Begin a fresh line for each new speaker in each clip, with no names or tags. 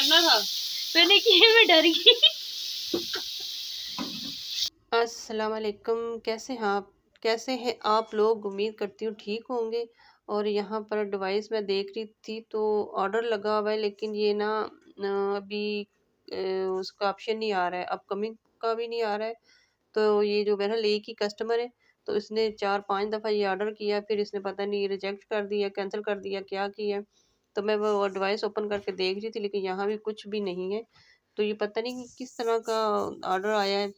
करना था, मैंने किया, मैं डर गई।
अस्सलाम वालेकुम। कैसे हैं आप लोग? उम्मीद करती हूँ ठीक होंगे। और यहाँ पर डिवाइस मैं देख रही थी तो ऑर्डर लगा हुआ है, लेकिन ये ना अभी उसका ऑप्शन नहीं आ रहा है, अपकमिंग का भी नहीं आ रहा है। तो ये जो मेरा एक ही कस्टमर है, तो इसने 4-5 दफ़ा ये ऑर्डर किया, फिर इसने पता नहीं रिजेक्ट कर दिया, कैंसिल कर दिया, क्या किया। तो मैं वो डिवाइस ओपन करके देख रही थी, लेकिन यहाँ भी कुछ भी नहीं है। तो ये पता नहीं कि किस तरह का ऑर्डर आया है,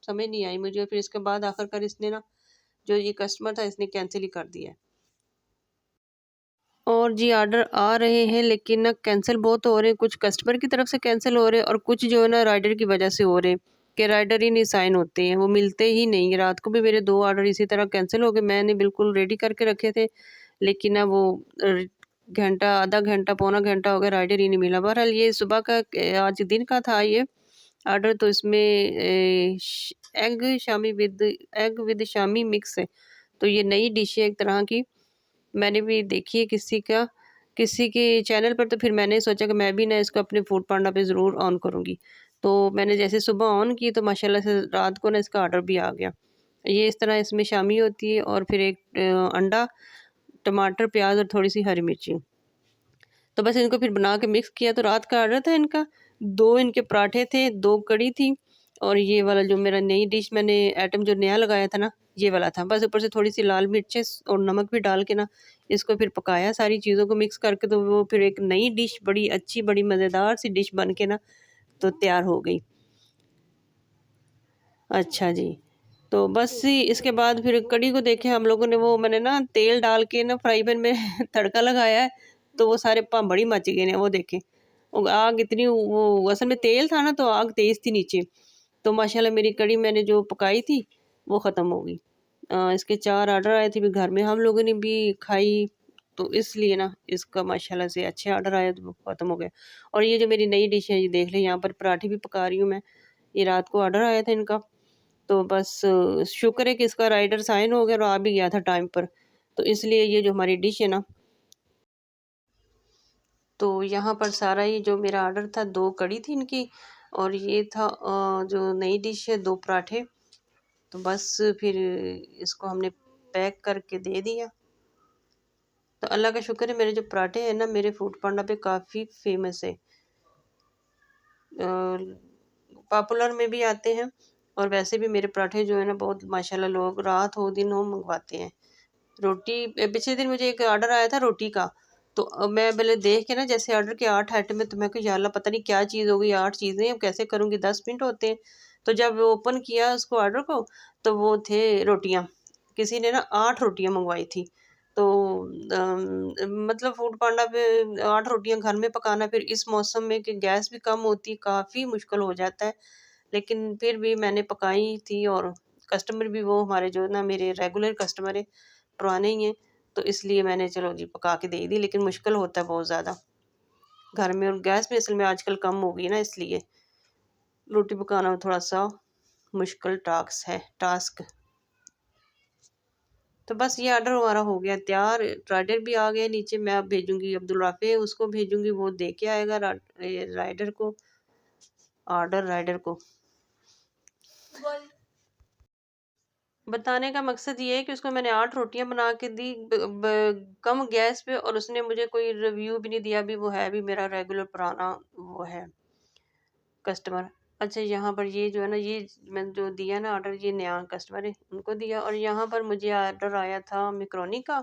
समझ नहीं आई मुझे। फिर इसके बाद आखिरकार इसने ना, जो ये कस्टमर था, इसने कैंसिल ही कर दिया। और जी ऑर्डर आ रहे हैं, लेकिन ना कैंसिल बहुत हो रहे हैं, कुछ कस्टमर की तरफ से कैंसिल हो रहे हैं और कुछ जो है ना राइडर की वजह से हो रहे हैं कि राइडर ही नहीं साइन होते हैं, वो मिलते ही नहीं। रात को भी मेरे 2 ऑर्डर इसी तरह कैंसिल हो गए, मैंने बिल्कुल रेडी करके रखे थे, लेकिन ना वो घंटा, आधा घंटा, पौना घंटा हो गया, राइडर ही नहीं मिला। बहरहाल ये सुबह का आज दिन का था ये ऑर्डर। तो इसमें एग विद शामी मिक्स है। तो ये नई डिश है एक तरह की, मैंने भी देखी है किसी के चैनल पर। तो फिर मैंने सोचा कि मैं भी ना इसको अपने फूड पांडा पे ज़रूर ऑन करूँगी। तो मैंने जैसे सुबह ऑन की तो माशाल्लाह से रात को ना इसका ऑर्डर भी आ गया। ये इस तरह इसमें शामी होती है और फिर एक अंडा, टमाटर, प्याज और थोड़ी सी हरी मिर्ची। तो बस इनको फिर बना के मिक्स किया। तो रात का ऑर्डर था इनका, 2 इनके पराठे थे, 2 कड़ी थी और ये वाला जो मेरा नई डिश मैंने आइटम जो नया लगाया था ना, ये वाला था। बस ऊपर से थोड़ी-सी लाल मिर्चें और नमक भी डाल के ना, इसको फिर पकाया सारी चीज़ों को मिक्स करके। तो वो फिर एक नई डिश बड़ी अच्छी, बड़ी मज़ेदार सी डिश बन के ना तो तैयार हो गई। अच्छा जी। तो बस इसके बाद फिर कढ़ी को देखें हम लोगों ने, वो मैंने ना तेल डाल के ना फ्राई पैन में तड़का लगाया है, तो वो सारे भंबड़ी मच गए हैं, वो देखें। वो आग इतनी, वो असल में तेल था ना तो आग तेज़ थी नीचे। तो माशाल्लाह मेरी कढ़ी मैंने जो पकाई थी, वो ख़त्म हो गई। इसके 4 ऑर्डर आए थे, भी घर में हम लोगों ने भी खाई, तो इसलिए ना इसका माशाल्लाह से अच्छे ऑर्डर आए तो वो ख़त्म हो गए। और ये जो मेरी नई डिश है, ये देख लें, यहाँ पर पराठे भी पका रही हूँ मैं। ये रात को ऑर्डर आया था इनका। तो बस शुक्र है कि इसका राइडर साइन हो गया और आ भी गया था टाइम पर। तो इसलिए ये जो हमारी डिश है ना, तो यहाँ पर सारा ये जो मेरा ऑर्डर था, 2 कड़ी थी इनकी और ये था जो नई डिश है, 2 पराठे। तो बस फिर इसको हमने पैक करके दे दिया। तो अल्लाह का शुक्र है, मेरे जो पराठे हैं ना, मेरे फूड पांडा पे काफ़ी फ़ेमस है। पॉपुलर में भी आते हैं और वैसे भी मेरे पराठे जो है ना, बहुत माशाल्लाह लोग रात हो दिन हो मंगवाते हैं। रोटी पिछले दिन मुझे एक ऑर्डर आया था रोटी का। तो मैं पहले देख के ना, जैसे ऑर्डर के 8 आइटम है, तो मैं कहा या अल्लाह पता नहीं क्या चीज़ हो गई, 8 चीज़ें अब कैसे करूँगी, 10 मिनट होते हैं। तो जब ओपन किया उसको ऑर्डर को, तो वो थे रोटियाँ। किसी ने ना 8 रोटियाँ मंगवाई थी। तो मतलब फूड पांडा पे 8 रोटियाँ घर में पकाना, फिर इस मौसम में कि गैस भी कम होती, काफ़ी मुश्किल हो जाता है। लेकिन फिर भी मैंने पकाई थी और कस्टमर भी वो हमारे जो ना मेरे रेगुलर कस्टमर है, पुराने ही हैं, तो इसलिए मैंने चलो जी पका के दे दी। लेकिन मुश्किल होता है बहुत ज़्यादा घर में, और गैस भी असल में आजकल कम हो गई ना, इसलिए रोटी पकाना थोड़ा-सा मुश्किल टास्क। तो बस ये ऑर्डर हमारा हो गया तैयार, राइडर भी आ गए नीचे। मैं अब भेजूँगी, अब्दुल राफ़ी है उसको भेजूँगी, वो दे के आएगा ये राइडर को, राइडर को। बताने का मकसद ये है कि उसको मैंने 8 रोटियाँ बना के दी कम गैस पे, और उसने मुझे कोई रिव्यू भी नहीं दिया। अभी वो है भी मेरा रेगुलर पुराना वो है कस्टमर। अच्छा, यहाँ पर ये जो है ना, ये मैंने जो दिया ना ऑर्डर, ये नया कस्टमर है, उनको दिया। और यहाँ पर मुझे ऑर्डर आया था मैकरोनी का।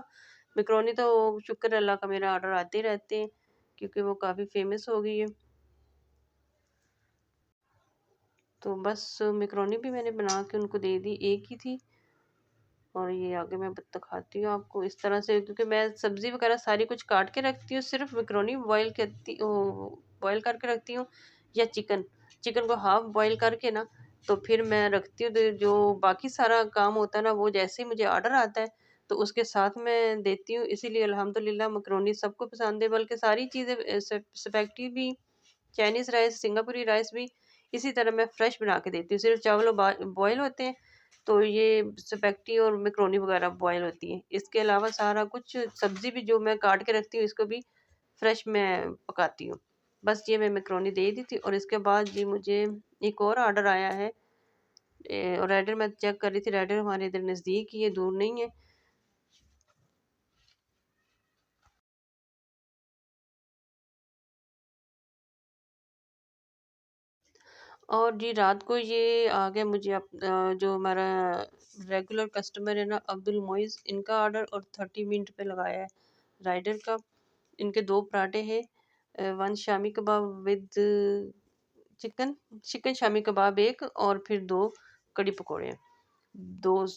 मैकरोनी तो शुक्र अल्लाह का, मेरा ऑर्डर आते रहते हैं क्योंकि वो काफ़ी फेमस हो गई है। तो बस मैकरोनी भी मैंने बना के उनको दे दी, एक ही थी। और ये आगे मैं दिखाती हूँ आपको इस तरह से, क्योंकि मैं सब्ज़ी वगैरह सारी कुछ काट के रखती हूँ, सिर्फ मैकरोनी बॉयल करके रखती हूँ, या चिकन चिकन को हाफ बॉयल करके ना, तो फिर मैं रखती हूँ। तो जो बाकी सारा काम होता है ना, वो जैसे ही मुझे ऑर्डर आता है तो उसके साथ मैं देती हूँ। इसीलिए अल्हम्दुलिल्लाह मैकरोनी सबको पसंद है, बल्कि सारी चीज़ें स्पैगेटी भी, चाइनीज़ राइस, सिंगापुरी राइस भी इसी तरह मैं फ्रेश बना के देती हूँ। सिर्फ चावल बॉयल होते हैं, तो ये स्पैगेटी और मैकरोनी वगैरह बॉयल होती है। इसके अलावा सारा कुछ सब्ज़ी भी जो मैं काट के रखती हूँ, इसको भी फ्रेश मैं पकाती हूँ। बस ये मैं मैक्रोनी दे दी थी और इसके बाद जी मुझे एक और ऑर्डर आया है। और राइडर मैं चेक कर रही थी, राइडर हमारे इधर नज़दीक ही है, दूर नहीं है। और जी रात को ये आ गया मुझे जो हमारा रेगुलर कस्टमर है ना, अब्दुल मोइज़, इनका ऑर्डर, और 30 मिनट पे लगाया है राइडर का। इनके 2 पराठे हैं, 1 shami kebab with chicken chicken shami kebab एक, और फिर 2 कड़ी पकौड़े हैं। 2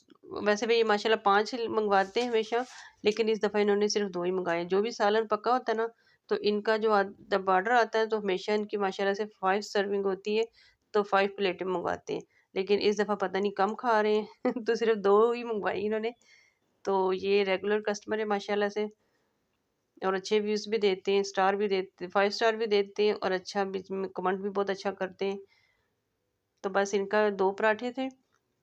वैसे भी ये माशाल्लाह 5 मँगवाते हैं हमेशा, लेकिन इस दफ़ा इन्होंने सिर्फ़ 2 ही मँगाए। जो भी सालन पका होता है ना, तो इनका जो जब ऑर्डर आता है तो हमेशा इनकी माशाल्लाह से 5 सर्विंग होती है, तो 5 प्लेटें मँगवाते हैं। लेकिन इस दफ़ा पता नहीं कम खा रहे हैं तो सिर्फ़ 2 ही मँगवाई इन्होंने। तो ये रेगुलर कस्टमर है माशाल्लाह से, और अच्छे व्यूज़ भी देते हैं, स्टार भी देते 5 स्टार भी देते हैं, और अच्छा भी कमेंट भी बहुत अच्छा करते हैं। तो बस इनका 2 पराठे थे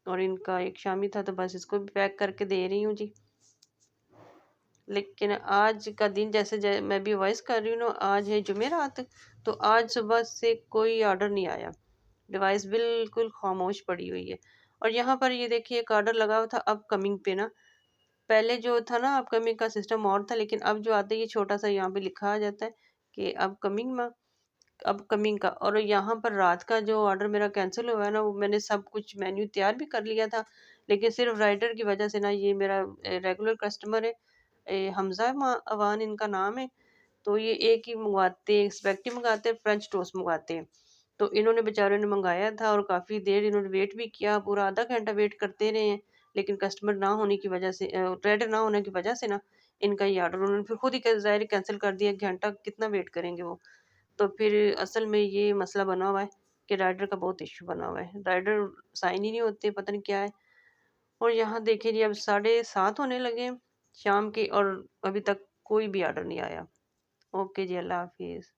और इनका 1 शामी था, तो बस इसको भी पैक करके दे रही हूँ जी। लेकिन आज का दिन जैसे मैं भी वॉइस कर रही हूँ ना, आज है जुमेरात, तो आज सुबह से कोई ऑर्डर नहीं आया। डिवाइस बिल्कुल खामोश पड़ी हुई है। और यहाँ पर ये देखिए एक ऑर्डर लगा हुआ था अपकमिंग पे ना। पहले जो था ना अपकमिंग का सिस्टम और था, लेकिन अब जो आता है ये छोटा-सा यहाँ पे लिखा आ जाता है कि अपकमिंग का। और यहाँ पर रात का जो ऑर्डर मेरा कैंसिल हुआ है ना, वो मैंने सब कुछ मेन्यू तैयार भी कर लिया था, लेकिन सिर्फ राइडर की वजह से ना, ये मेरा रेगुलर कस्टमर है, हमजा अवान इनका नाम है। तो ये एक ही मंगवाते हैं, स्पेगेटी मंगाते हैं, फ्रेंच टोस्ट मंगाते हैं। तो इन्होंने बेचारों ने मंगाया था और काफ़ी देर इन्होंने वेट भी किया, पूरा आधा घंटा वेट करते रहे हैं। लेकिन कस्टमर ना होने की वजह से, रेडर ना होने की वजह से ना, इनका ये ऑर्डर उन्होंने फिर खुद ही ज़ाहिर कैंसिल कर दिया। घंटा कितना वेट करेंगे वो। तो फिर असल में ये मसला बना हुआ है कि राइडर का बहुत इश्यू बना हुआ है। राइडर साइन ही नहीं होते, पता नहीं क्या है। और यहाँ देखिए जी अब 7:30 होने लगे हैं शाम के, और अभी तक कोई भी ऑर्डर नहीं आया। ओके जी, अल्लाह हाफ़िज़।